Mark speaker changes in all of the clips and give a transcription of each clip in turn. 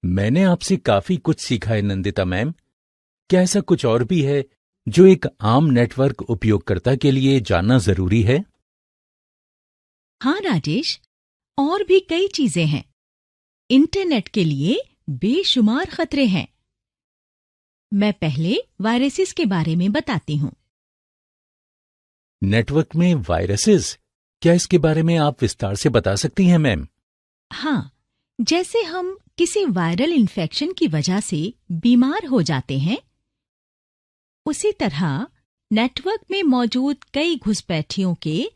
Speaker 1: मैंने आपसे काफी कुछ सीखा है नंदिता मैम। क्या ऐसा कुछ और भी है जो एक आम नेटवर्क उपयोगकर्ता के लिए जानना जरूरी है?
Speaker 2: हाँ राजेश, और भी कई चीजें हैं। इंटरनेट के लिए बेशुमार खतरे हैं। मैं पहले वायरसेस के बारे में बताती हूँ।
Speaker 1: नेटवर्क में वायरसेस, क्या इसके बारे में आप विस्तार से बता सकती हैं मैम?
Speaker 2: हाँ, जैसे हम किसी वायरल इन्फेक्शन की वजह से बीमार हो जाते हैं, उसी तरह नेटवर्क में मौजूद कई घुसपैठियों के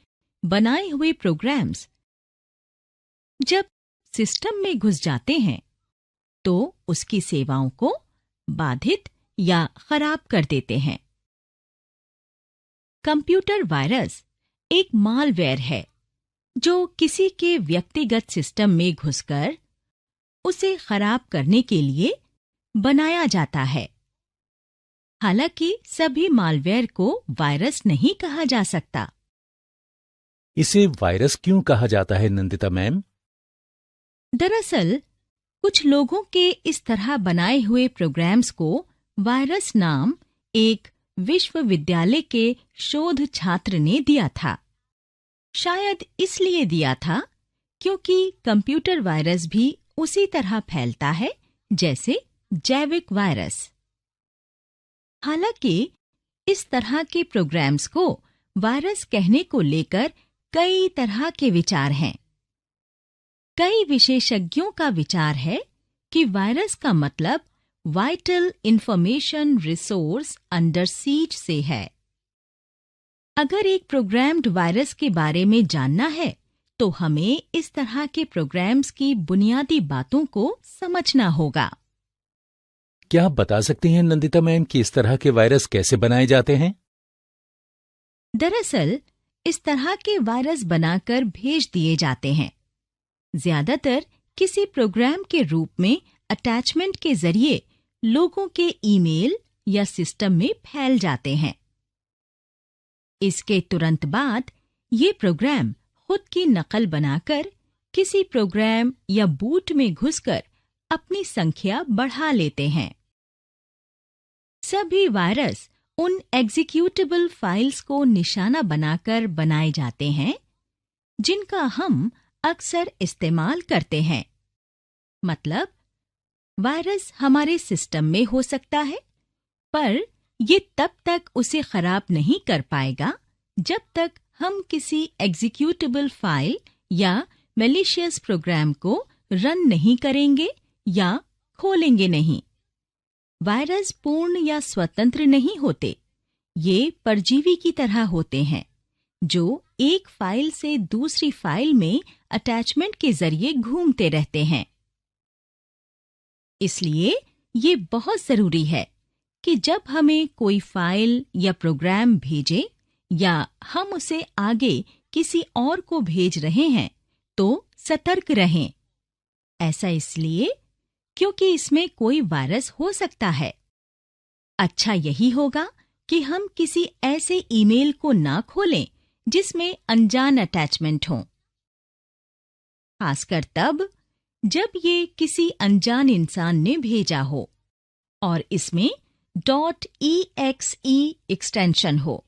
Speaker 2: बनाए हुए प्रोग्राम्स जब सिस्टम में घुस जाते हैं तो उसकी सेवाओं को बाधित या खराब कर देते हैं। कंप्यूटर वायरस एक मालवेयर है जो किसी के व्यक्तिगत सिस्टम में घुसकर उसे खराब करने के लिए बनाया जाता है। हालांकि सभी मालवेयर को वायरस नहीं कहा जा सकता।
Speaker 1: इसे वायरस क्यों कहा जाता है नंदिता मैम?
Speaker 2: दरअसल कुछ लोगों के इस तरह बनाए हुए प्रोग्राम्स को वायरस नाम एक विश्वविद्यालय के शोध छात्र ने दिया था। शायद इसलिए दिया था क्योंकि कंप्यूटर वायरस भी उसी तरह फैलता है जैसे जैविक वायरस। हालांकि इस तरह के प्रोग्राम्स को वायरस कहने को लेकर कई तरह के विचार हैं। कई विशेषज्ञों का विचार है कि वायरस का मतलब vital information resource under seize से है। अगर एक प्रोग्राम्ड वायरस के बारे में जानना है तो हमें इस तरह के प्रोग्राम्स की बुनियादी बातों को समझना होगा।
Speaker 1: क्या आप बता सकती हैं नंदिता मैम कि इस तरह के वायरस कैसे बनाए जाते हैं?
Speaker 2: दरअसल इस तरह के वायरस बनाकर भेज दिए जाते हैं, ज्यादातर किसी प्रोग्राम के रूप में अटैचमेंट के जरिए लोगों के ईमेल या सिस्टम में फैल जाते हैं। इसके तुरंत बाद ये प्रोग्राम खुद की नकल बनाकर किसी प्रोग्राम या बूट में घुसकर अपनी संख्या बढ़ा लेते हैं। सभी वायरस उन एग्जीक्यूटेबल फाइल्स को निशाना बनाकर बनाए जाते हैं जिनका हम अक्सर इस्तेमाल करते हैं। मतलब वायरस हमारे सिस्टम में हो सकता है, पर ये तब तक उसे खराब नहीं कर पाएगा जब तक हम किसी एग्जीक्यूटेबल फाइल या मैलिशियस प्रोग्राम को रन नहीं करेंगे या खोलेंगे नहीं। वायरस पूर्ण या स्वतंत्र नहीं होते। ये परजीवी की तरह होते हैं जो एक फाइल से दूसरी फाइल में अटैचमेंट के जरिए घूमते रहते हैं। इसलिए ये बहुत जरूरी है कि जब हमें कोई फाइल या प्रोग्राम भेजे या हम उसे आगे किसी और को भेज रहे हैं तो सतर्क रहें। ऐसा इसलिए क्योंकि इसमें कोई वायरस हो सकता है। अच्छा यही होगा कि हम किसी ऐसे ईमेल को ना खोलें जिसमें अनजान अटैचमेंट हो, खासकर तब जब ये किसी अनजान इंसान ने भेजा हो और इसमें .exe एक्सटेंशन हो,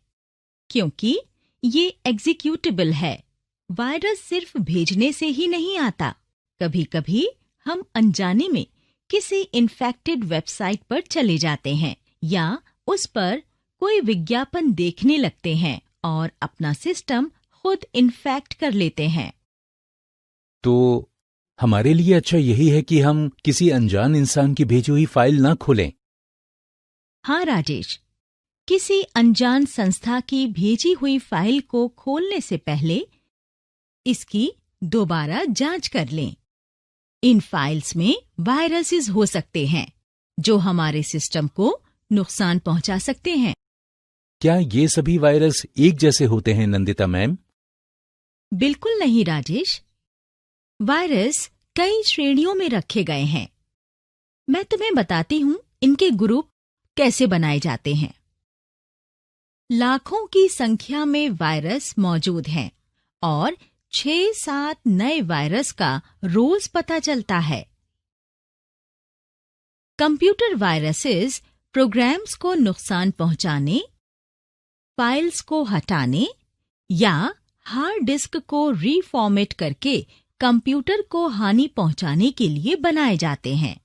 Speaker 2: क्योंकि ये एग्जीक्यूटेबल है। वायरस सिर्फ भेजने से ही नहीं आता। कभी-कभी हम अनजाने में किसी इन्फेक्टेड वेबसाइट पर चले जाते हैं या उस पर कोई विज्ञापन देखने लगते हैं और अपना सिस्टम खुद इन्फेक्ट कर लेते हैं।
Speaker 1: तो हमारे लिए अच्छा यही है कि हम किसी अनजान इंसान की भेजी हुई फाइल ना खोलें।
Speaker 2: हाँ राजेश, किसी अनजान संस्था की भेजी हुई फाइल को खोलने से पहले इसकी दोबारा जांच कर लें। इन फाइल्स में वायरसेस हो सकते हैं जो हमारे सिस्टम को नुकसान पहुंचा सकते हैं।
Speaker 1: क्या ये सभी वायरस एक जैसे होते हैं नंदिता मैम?
Speaker 2: बिल्कुल नहीं राजेश, वायरस कई श्रेणियों में रखे गए हैं। मैं तुम्हें बताती हूं इनके ग्रुप कैसे बनाए जाते हैं। लाखों की संख्या में वायरस मौजूद हैं और 6-7 नए वायरस का रोज पता चलता है। कंप्यूटर वायरसेस प्रोग्राम्स को नुकसान पहुंचाने, फाइल्स को हटाने या हार्ड डिस्क को रीफॉर्मेट करके कंप्यूटर को हानि पहुंचाने के लिए बनाए जाते हैं।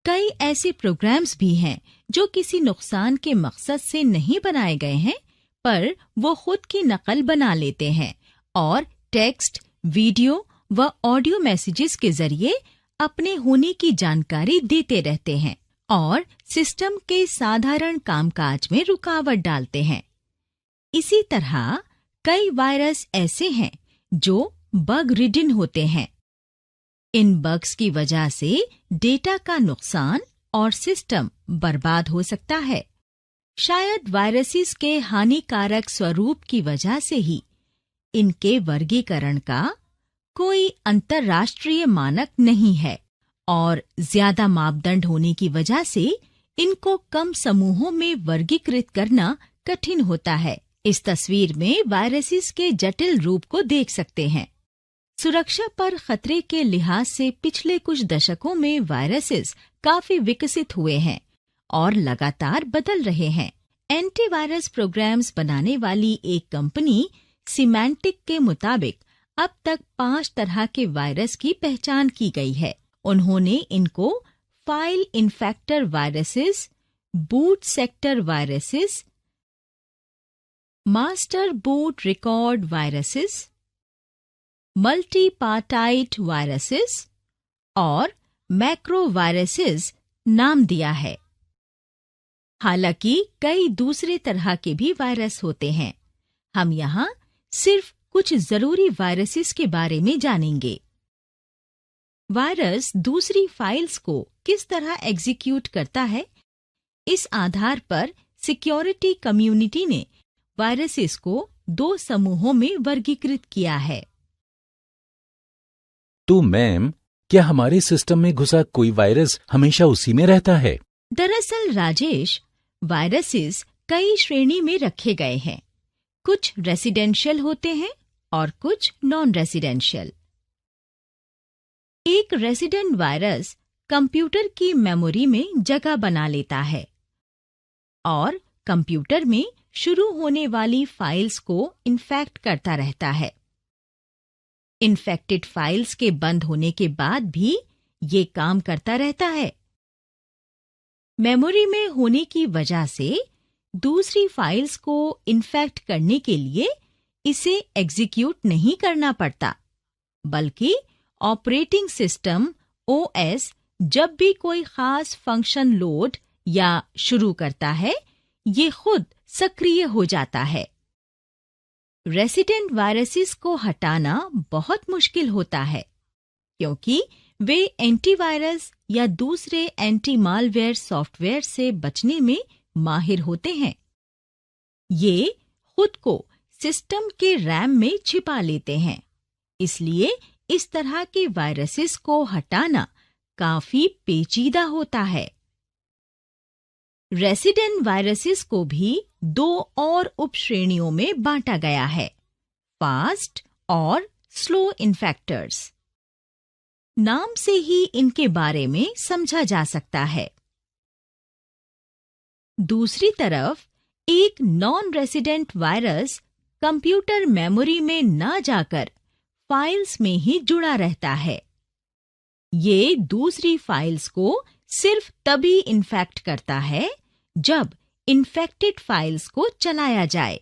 Speaker 2: कई ऐसे प्रोग्राम्स भी हैं जो किसी नुकसान के मकसद से नहीं बनाए गए हैं, पर वो खुद की नकल बना लेते हैं और टेक्स्ट, वीडियो व ऑडियो मैसेजेस के जरिए अपने होने की जानकारी देते रहते हैं और सिस्टम के साधारण कामकाज में रुकावट डालते हैं। इसी तरह कई वायरस ऐसे हैं जो बग रिडन होते हैं। इन बग्स की वजह से डेटा का नुकसान और सिस्टम बर्बाद हो सकता है। शायद वायरसेस के हानिकारक स्वरूप की वजह से ही इनके वर्गीकरण का कोई अंतर्राष्ट्रीय मानक नहीं है और ज्यादा मापदंड होने की वजह से इनको कम समूहों में वर्गीकृत करना कठिन होता है। इस तस्वीर में वायरसेस के जटिल रूप को देख सकते हैं। सुरक्षा पर खतरे के लिहाज से पिछले कुछ दशकों में वायरसेस काफी विकसित हुए हैं और लगातार बदल रहे हैं। एंटीवायरस प्रोग्राम्स बनाने वाली एक कंपनी सिमेंटिक के मुताबिक अब तक 5 तरह के वायरस की पहचान की गई है। उन्होंने इनको file infector viruses, boot sector viruses, master boot record viruses, multipartite viruses और मैक्रो वायरसेस नाम दिया है। हालांकि कई दूसरे तरह के भी वायरस होते हैं। हम यहाँ सिर्फ कुछ जरूरी वायरसेस के बारे में जानेंगे। वायरस दूसरी फाइल्स को किस तरह एग्जीक्यूट करता है, इस आधार पर सिक्योरिटी कम्युनिटी ने वायरसेस को 2 समूहों में वर्गीकृत किया है।
Speaker 1: तो मैम, क्या हमारे सिस्टम में घुसा कोई वायरस हमेशा उसी में रहता है?
Speaker 2: दरअसल राजेश, वायरसेस कई श्रेणी में रखे गए हैं। कुछ रेसिडेंशियल होते हैं और कुछ नॉन रेसिडेंशियल। एक रेसिडेंट वायरस कंप्यूटर की मेमोरी में जगह बना लेता है और कंप्यूटर में शुरू होने वाली फाइल्स को इन्फेक्ट करता रहता है। इन्फेक्टेड फाइल्स के बंद होने के बाद भी ये काम करता रहता है। मेमोरी में होने की वजह से दूसरी फाइल्स को इन्फेक्ट करने के लिए इसे एग्जीक्यूट नहीं करना पड़ता, बल्कि ऑपरेटिंग सिस्टम OS जब भी कोई खास फंक्शन लोड या शुरू करता है, ये खुद सक्रिय हो जाता है। रेसिडेंट वायरसेस को हटाना बहुत मुश्किल होता है, क्योंकि वे एंटीवायरस या दूसरे एंटी मालवेयर सॉफ्टवेयर से बचने में माहिर होते हैं। ये खुद को सिस्टम के रैम में छिपा लेते हैं, इसलिए इस तरह के वायरसेस को हटाना काफी पेचीदा होता है। रेसिडेंट वायरसेस को भी 2 और उपश्रेणियों में बांटा गया है, फास्ट और स्लो इन्फेक्टर्स। नाम से ही इनके बारे में समझा जा सकता है। दूसरी तरफ एक non resident virus computer memory में न जाकर फाइल्स में ही जुड़ा रहता है। ये दूसरी फाइल्स को सिर्फ तभी इन्फेक्ट करता है जब इन्फेक्टेड फाइल्स को चलाया जाए।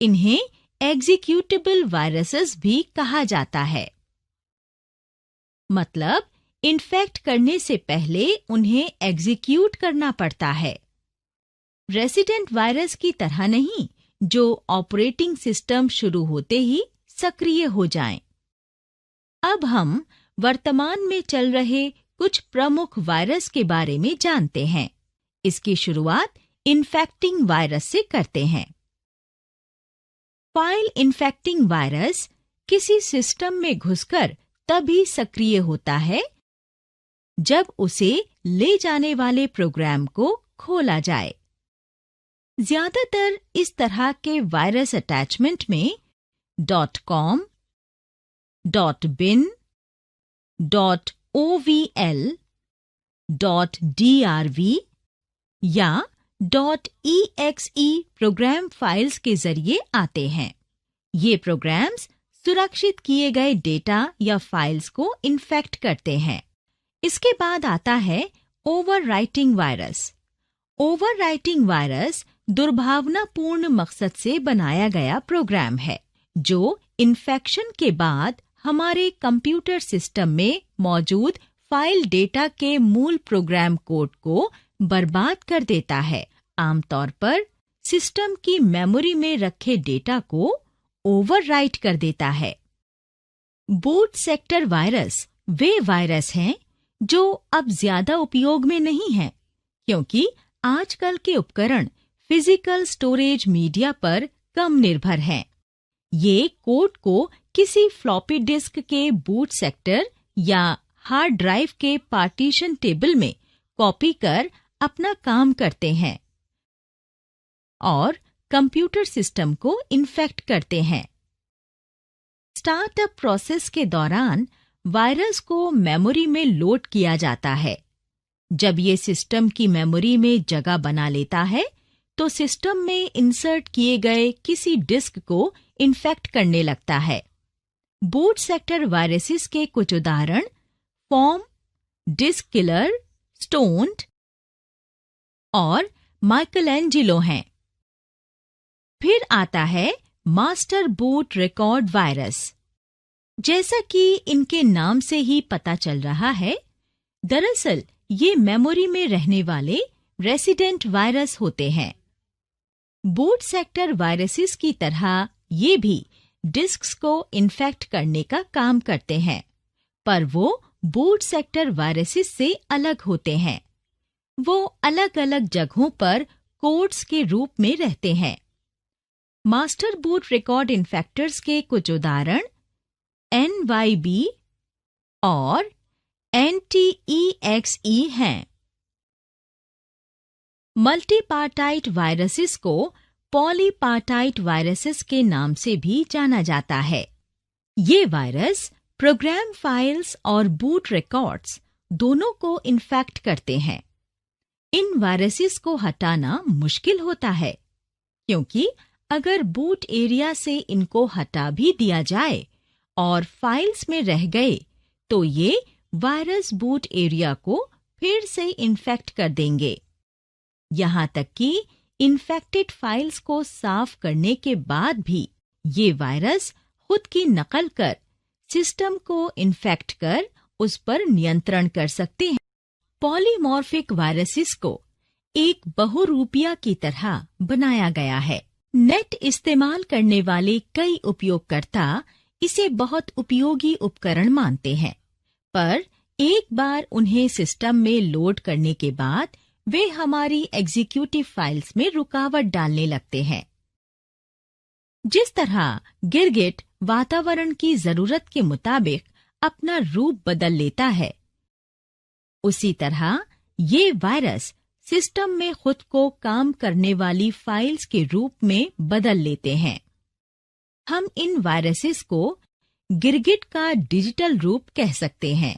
Speaker 2: इन्हें एग्जीक्यूटेबल वायरसेस भी कहा जाता है। मतलब इन्फेक्ट करने से पहले उन्हें एग्जीक्यूट करना पड़ता है। रेसिडेंट वायरस की तरह नहीं, जो ऑपरेटिंग सिस्टम शुरू होते ही सक्रिय हो जाएं। अब हम वर्तमान में चल रहे कुछ प्रमुख वायरस के बारे में जानते हैं। इसकी शुरुआत इन्फेक्टिंग वायरस से करते हैं। फाइल इन्फेक्टिंग वायरस किसी सिस्टम में घुसकर तभी सक्रिय होता है जब उसे ले जाने वाले प्रोग्राम को खोला जाए। ज्यादातर इस तरह के वायरस अटैचमेंट में .com, .bin, .ovl, .drv या .exe प्रोग्राम फाइल्स के जरिए आते हैं। ये प्रोग्राम्स सुरक्षित किए गए डेटा या फाइल्स को इन्फेक्ट करते हैं। इसके बाद आता है ओवरराइटिंग वायरस। ओवरराइटिंग वायरस दुर्भावनापूर्ण मकसद से बनाया गया प्रोग्राम है जो इन्फेक्शन के बाद हमारे कंप्यूटर सिस्टम में मौजूद फाइल डेटा के मूल प्रोग्राम कोड को बर्बाद कर देता है। आमतौर पर सिस्टम की मेमोरी में रखे डेटा को ओवरराइट कर देता है। बूट सेक्टर वायरस वे वायरस हैं जो अब ज्यादा उपयोग में नहीं हैं, क्योंकि आजकल के उपकरण फिजिकल स्टोरेज मीडिया पर कम निर्भर हैं। ये कोड को किसी फ्लॉपी डिस्क के बूट सेक्टर या हार्ड ड्राइव के पार्टीशन टेबल में कॉपी कर अपना काम करते हैं और कंप्यूटर सिस्टम को इन्फेक्ट करते हैं। स्टार्टअप प्रोसेस के दौरान वायरस को मेमोरी में लोड किया जाता है। जब ये सिस्टम की मेमोरी में जगह बना लेता है तो सिस्टम में इंसर्ट किए गए किसी डिस्क को इन्फेक्ट करने लगता है। बूट सेक्टर वायरसेस के कुछ उदाहरण फॉर्म, डिस्क किलर, स्टोन्ड और माइकलएंजेलो हैं। फिर आता है मास्टर बूट रिकॉर्ड वायरस। जैसा कि इनके नाम से ही पता चल रहा है, दरअसल ये मेमोरी में रहने वाले रेसिडेंट वायरस होते हैं। बूट सेक्टर वायरसेस की तरह ये भी डिस्क्स को इन्फेक्ट करने का काम करते हैं, पर वो बूट सेक्टर वायरसेस से अलग होते हैं। वो अलग-अलग जगहों पर कोड्स के रूप में रहते हैं। मास्टर बूट रिकॉर्ड इन्फेक्टर्स के कुछ उदाहरण NYB और NTEXE हैं। मल्टीपार्टाइट वायरसेस को पॉलीपार्टाइट वायरसेस के नाम से भी जाना जाता है। ये वायरस प्रोग्राम फाइल्स और बूट रिकॉर्ड्स दोनों को इन्फेक्ट करते हैं। इन वायरसेस को हटाना मुश्किल होता है, क्योंकि अगर बूट एरिया से इनको हटा भी दिया जाए और फाइल्स में रह गए तो ये वायरस बूट एरिया को फिर से इन्फेक्ट कर देंगे। यहाँ तक कि इन्फेक्टेड फाइल्स को साफ करने के बाद भी ये वायरस खुद की नकल कर सिस्टम को इन्फेक्ट कर उस पर नियंत्रण कर सकते हैं। पॉलीमॉर्फिक वायरसेस को एक बहुरूपिया की तरह बनाया गया है। नेट इस्तेमाल करने वाले कई उपयोगकर्ता इसे बहुत उपयोगी उपकरण मानते हैं, पर एक बार उन्हें सिस्टम में लोड करने के बाद वे हमारी एग्जीक्यूटिव फाइल्स में रुकावट डालने लगते हैं। जिस तरह गिरगिट वातावरण की जरूरत के मुताबिक अपना रूप बदल लेता है, उसी तरह ये वायरस सिस्टम में खुद को काम करने वाली फाइल्स के रूप में बदल लेते हैं। हम इन वायरसेस को गिरगिट का डिजिटल रूप कह सकते हैं।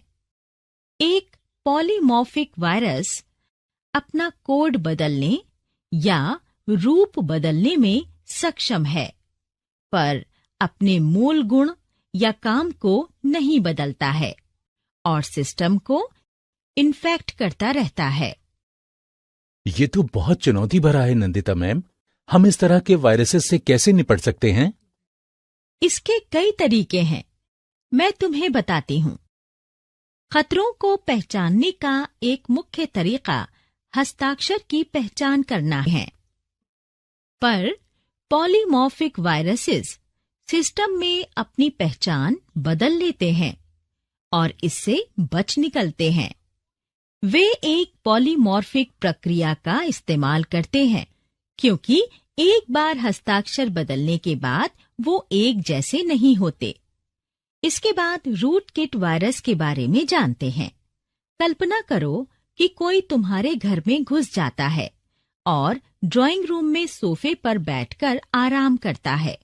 Speaker 2: एक पॉलीमॉर्फिक वायरस अपना कोड बदलने या रूप बदलने में सक्षम है, पर अपने मूल गुण या काम को नहीं बदलता है और सिस्टम को इन्फेक्ट करता रहता है।
Speaker 1: ये तो बहुत चुनौती भरा है नंदिता मैम। हम इस तरह के वायरसेस से कैसे निपट सकते हैं?
Speaker 2: इसके कई तरीके हैं, मैं तुम्हें बताती हूँ। खतरों को पहचानने का एक मुख्य तरीका हस्ताक्षर की पहचान करना है, पर पॉलीमॉर्फिक वायरसेस सिस्टम में अपनी पहचान बदल लेते हैं और इससे बच निकलते हैं। वे एक पॉलीमॉर्फिक प्रक्रिया का इस्तेमाल करते हैं, क्योंकि एक बार हस्ताक्षर बदलने के बाद वो एक जैसे नहीं होते। इसके बाद रूटकिट वायरस के बारे में जानते हैं। कल्पना करो कि कोई तुम्हारे घर में घुस जाता है और ड्राइंग रूम में सोफे पर बैठकर आराम करता है।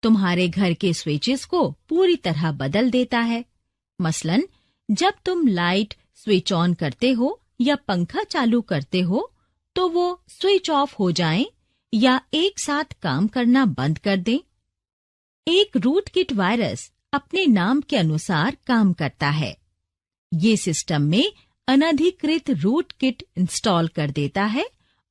Speaker 2: तुम्हारे घर के स्विचेस को पूरी तरह बदल देता है। मसलन, जब तुम लाइट स्विच ऑन करते हो या पंखा चालू करते हो तो वो स्विच ऑफ हो जाएं या एक साथ काम करना बंद कर दें। एक रूटकिट वायरस अपने नाम के अनुसार काम करता है। ये सिस्टम में अनधिकृत रूटकिट इंस्टॉल कर देता है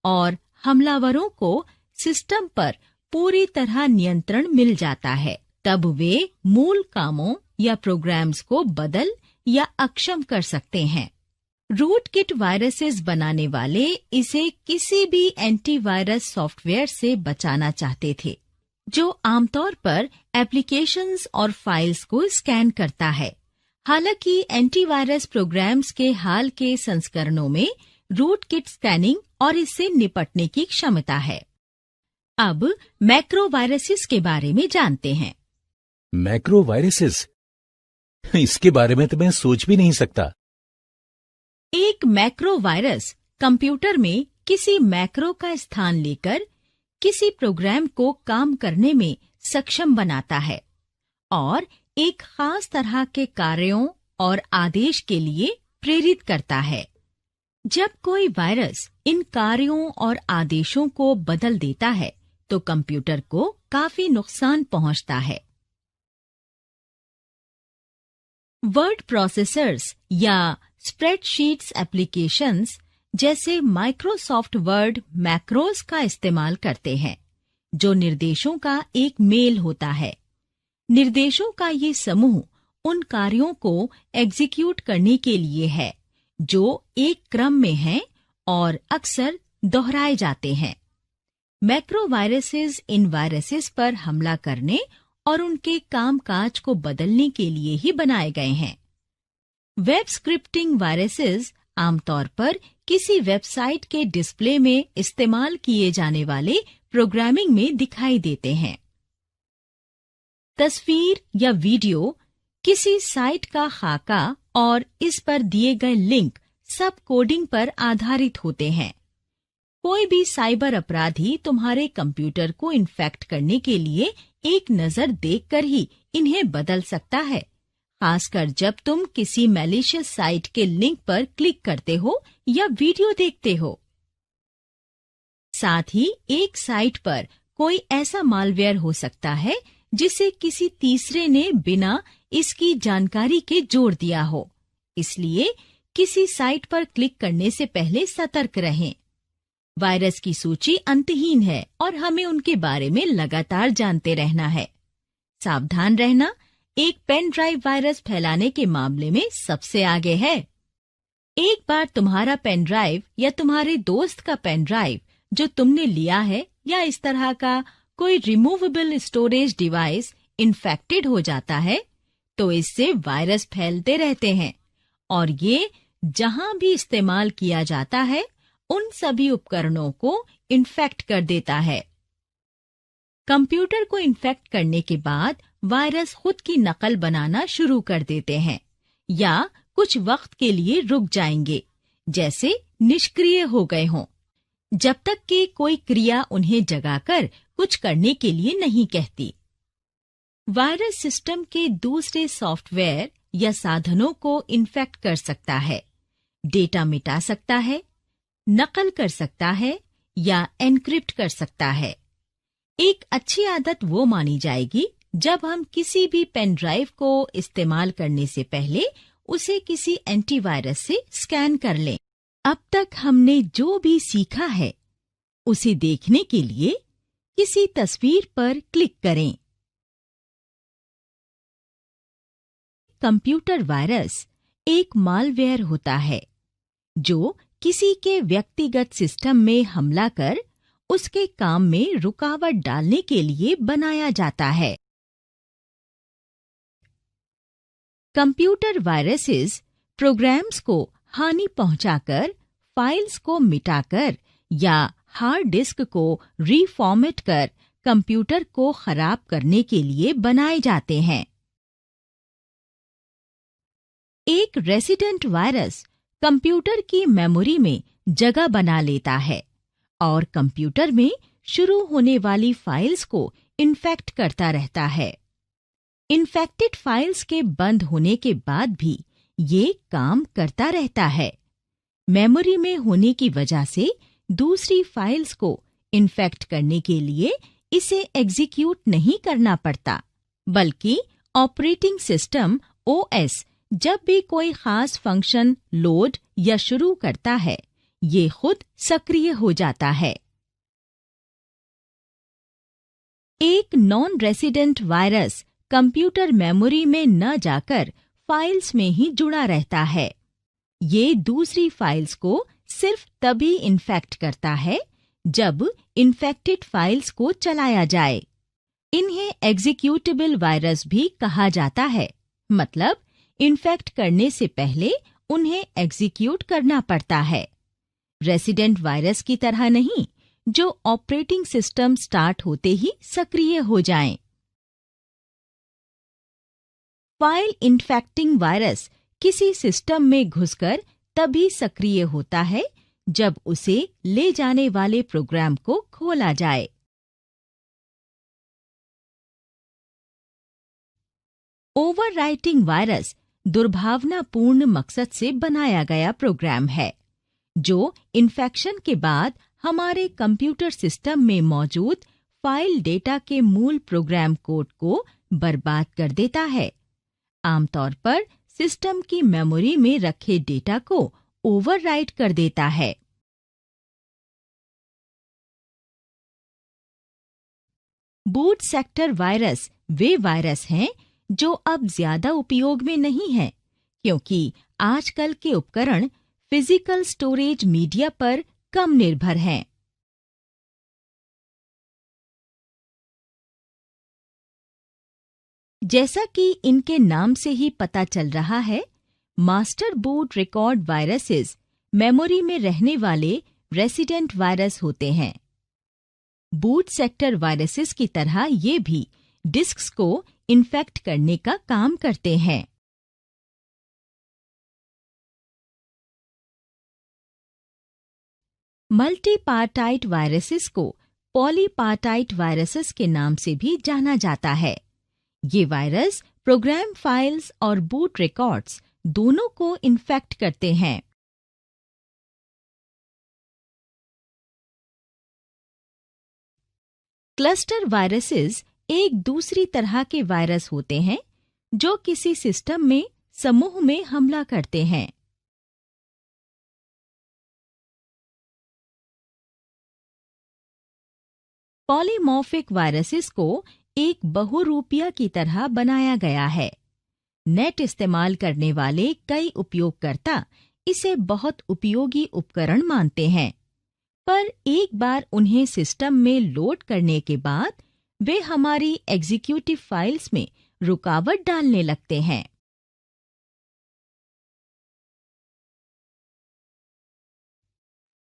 Speaker 2: और हमलावरों को सिस्टम पर पूरी तरह नियंत्रण मिल जाता है। तब वे मूल कामों या प्रोग्राम्स को बदल या अक्षम कर सकते हैं। रूटकिट वायरसेस बनाने वाले इसे किसी भी एंटीवायरस सॉफ्टवेयर से बचाना चाहते थे, जो आमतौर पर एप्लीकेशंस और फाइल्स को स्कैन करता है। हालांकि एंटीवायरस प्रोग्राम्स के हाल के संस्करणों में रूटकिट स्कैनिंग और इससे निपटने की क्षमता है। अब मैक्रोवायरसेस के बारे में जानते हैं।
Speaker 1: मैक्रोवायरसेस, इसके बारे में तो मैं सोच भी नहीं सकता।
Speaker 2: एक मैक्रोवायरस कंप्यूटर में किसी मैक्रो का स्थान लेकर किसी प्रोग्राम को काम करने में सक्षम बनाता है और एक खास तरह के कार्यों और आदेश के लिए प्रेरित करता है। जब कोई वायरस इन कार्यों और आदेशों को बदल देता है तो कंप्यूटर को काफी नुकसान पहुंचता है। वर्ड प्रोसेसर्स या स्प्रेडशीट्स एप्लीकेशंस जैसे माइक्रोसॉफ्ट वर्ड मैक्रोस का इस्तेमाल करते हैं, जो निर्देशों का एक मेल होता है। निर्देशों का ये समूह उन कार्यों को एग्जीक्यूट करने के लिए है जो एक क्रम में हैं और अक्सर दोहराए जाते हैं। मैक्रोवायरसेस इन वायरसेस पर हमला करने और उनके कामकाज को बदलने के लिए ही बनाए गए हैं। वेब स्क्रिप्टिंग वायरसेस आमतौर पर किसी वेबसाइट के डिस्प्ले में इस्तेमाल किए जाने वाले प्रोग्रामिंग में दिखाई देते हैं। तस्वीर या वीडियो, किसी साइट का खाका और इस पर दिए गए लिंक सब कोडिंग पर आधारित होते हैं। कोई भी साइबर अपराधी तुम्हारे कंप्यूटर को इन्फेक्ट करने के लिए एक नजर देखकर ही इन्हें बदल सकता है, खासकर जब तुम किसी मैलिशियस साइट के लिंक पर क्लिक करते हो या वीडियो देखते हो। साथ ही एक साइट पर कोई ऐसा मालवेयर हो सकता है जिसे किसी तीसरे ने बिना इसकी जानकारी के जोड़ दिया हो। इसलिए किसी साइट पर क्लिक करने से पहले सतर्क रहें। वायरस की सूची अंतहीन है और हमें उनके बारे में लगातार जानते रहना है। सावधान रहना एक पेन ड्राइव वायरस फैलाने के मामले में सबसे आगे है। एक बार तुम्हारा पेन ड्राइव या तुम्हारे दोस्त का पेन ड्राइव जो तुमने लिया है या इस तरह का कोई रिमूवेबल स्टोरेज डिवाइस इन्फेक्टेड हो जाता है तो इससे वायरस फैलते रहते हैं और ये जहां भी इस्तेमाल किया जाता है उन सभी उपकरणों को इन्फेक्ट कर देता है। कंप्यूटर को इन्फेक्ट करने के बाद वायरस खुद की नकल बनाना शुरू कर देते हैं या कुछ वक्त के लिए रुक जाएंगे, जैसे निष्क्रिय हो गए हों, जब तक कि कोई क्रिया उन्हें जगाकर कुछ करने के लिए नहीं कहती। वायरस सिस्टम के दूसरे सॉफ्टवेयर या साधनों को इन्फेक्ट कर सकता है, डेटा मिटा सकता है, नकल कर सकता है या एन्क्रिप्ट कर सकता है। एक अच्छी आदत वो मानी जाएगी जब हम किसी भी पेन ड्राइव को इस्तेमाल करने से पहले उसे किसी एंटीवायरस से स्कैन कर लें। अब तक हमने जो भी सीखा है उसे देखने के लिए किसी तस्वीर पर क्लिक करें। कंप्यूटर वायरस एक मालवेयर होता है जो किसी के व्यक्तिगत सिस्टम में हमला कर उसके काम में रुकावट डालने के लिए बनाया जाता है। कंप्यूटर वायरसेस प्रोग्राम्स को हानि पहुंचाकर, फाइल्स को मिटाकर या हार्ड डिस्क को रीफॉर्मेट कर कंप्यूटर को खराब करने के लिए बनाए जाते हैं। एक रेसिडेंट वायरस कंप्यूटर की मेमोरी में जगह बना लेता है और कंप्यूटर में शुरू होने वाली फाइल्स को इन्फेक्ट करता रहता है। इन्फेक्टेड फाइल्स के बंद होने के बाद भी ये काम करता रहता है। मेमोरी में होने की वजह से दूसरी फाइल्स को इन्फेक्ट करने के लिए इसे एग्जीक्यूट नहीं करना पड़ता, बल्कि ऑपरेटिंग सिस्टम OS जब भी कोई खास फंक्शन लोड या शुरू करता है, ये खुद सक्रिय हो जाता है। एक non resident virus computer memory में न जाकर फाइल्स में ही जुड़ा रहता है। ये दूसरी फाइल्स को सिर्फ तभी इन्फेक्ट करता है जब इन्फेक्टेड फाइल्स को चलाया जाए। इन्हें एग्जीक्यूटेबल वायरस भी कहा जाता है, मतलब इन्फेक्ट करने से पहले उन्हें एग्जीक्यूट करना पड़ता है। रेसिडेंट वायरस की तरह नहीं, जो ऑपरेटिंग सिस्टम स्टार्ट होते ही सक्रिय हो जाएं। फाइल इन्फेक्टिंग वायरस किसी सिस्टम में घुसकर तभी सक्रिय होता है जब उसे ले जाने वाले प्रोग्राम को खोला जाए। ओवरराइटिंग वायरस दुर्भावनापूर्ण मकसद से बनाया गया प्रोग्राम है, जो इन्फेक्शन के बाद हमारे कंप्यूटर सिस्टम में मौजूद फाइल डेटा के मूल प्रोग्राम कोड को बर्बाद कर देता है। आमतौर पर सिस्टम की मेमोरी में रखे डेटा को ओवरराइट कर देता है। बूट सेक्टर वायरस वे वायरस हैं जो अब ज्यादा उपयोग में नहीं हैं, क्योंकि आजकल के उपकरण फिजिकल स्टोरेज मीडिया पर कम निर्भर हैं। जैसा कि इनके नाम से ही पता चल रहा है, master boot record viruses memory में रहने वाले रेसिडेंट वायरस होते हैं। बूट सेक्टर वायरसेस की तरह ये भी डिस्क्स को इन्फेक्ट करने का काम करते हैं। मल्टीपार्टाइट वायरसेस को पॉलीपार्टाइट वायरसेस के नाम से भी जाना जाता है। ये वायरस प्रोग्राम फाइल्स और बूट रिकॉर्ड्स दोनों को इन्फेक्ट करते हैं। क्लस्टर वायरसेस एक दूसरी तरह के वायरस होते हैं जो किसी सिस्टम में समूह में हमला करते हैं। पॉलीमॉर्फिक वायरसेस को एक बहुरूपिया की तरह बनाया गया है। नेट इस्तेमाल करने वाले कई उपयोगकर्ता इसे बहुत उपयोगी उपकरण मानते हैं, पर एक बार उन्हें सिस्टम में लोड करने के बाद वे हमारी एग्जीक्यूटिव फाइल्स में रुकावट डालने लगते हैं।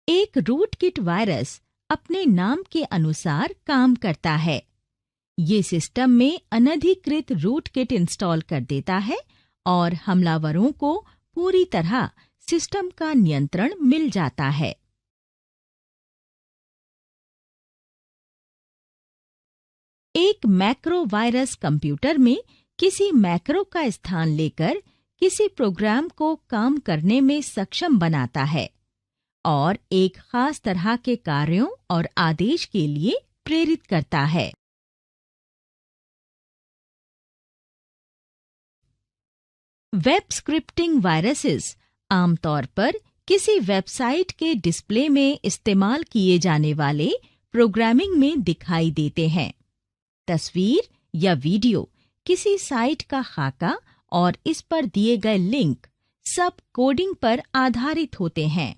Speaker 2: एक रूटकिट वायरस अपने नाम के अनुसार काम करता है। ये सिस्टम में अनधिकृत रूटकिट इंस्टॉल कर देता है और हमलावरों को पूरी तरह सिस्टम का नियंत्रण मिल जाता है। एक मैक्रो वायरस कंप्यूटर में किसी मैक्रो का स्थान लेकर किसी प्रोग्राम को काम करने में सक्षम बनाता है और एक खास तरह के कार्यों और आदेश के लिए प्रेरित करता है। वेब स्क्रिप्टिंग वायरसेस आमतौर पर किसी वेबसाइट के डिस्प्ले में इस्तेमाल किए जाने वाले प्रोग्रामिंग में दिखाई देते हैं। तस्वीर या वीडियो, किसी साइट का खाका और इस पर दिए गए लिंक सब कोडिंग पर आधारित होते हैं।